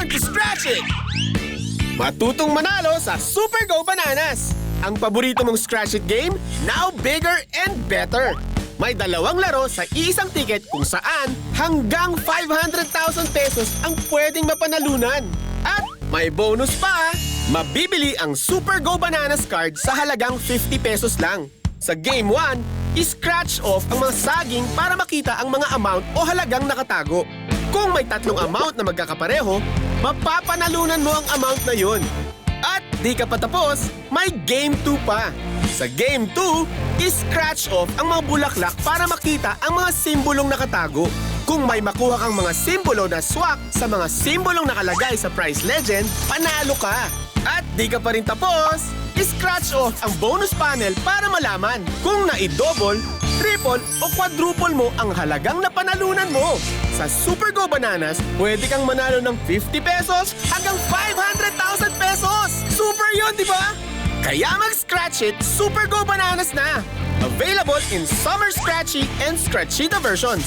Time to scratch it! Matutong manalo sa Super Go Bananas! Ang paborito mong scratch it game, now bigger and better! May dalawang laro sa isang ticket kung saan hanggang 500,000 pesos ang pwedeng mapanalunan. At may bonus pa! Mabibili ang Super Go Bananas card sa halagang 50 pesos lang. Sa Game 1, i-scratch off ang mga saging para makita ang mga amount o halagang nakatago. Kung may tatlong amount na magkakapareho, mapapanalunan mo ang amount na yun. At di ka pa tapos, may Game 2 pa. Sa Game 2, i-scratch off ang mga bulaklak para makita ang mga simbolong nakatago. Kung may makuha kang mga simbolo na swak sa mga simbolong nakalagay sa prize legend, panalo ka. At di ka pa rin tapos, i-scratch off ang bonus panel para malaman kung na-double, triple o quadruple mo ang halagang napanalunan mo. Sa Super Go Bananas, pwede kang manalo ng 50 pesos hanggang 500,000 pesos! Super yun, di ba? Kaya mag-scratch it, Super Go Bananas na! Available in Summer Scratchy and Scratchita versions.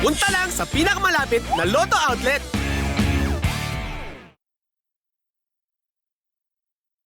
Punta lang sa pinakamalapit na Lotto outlet.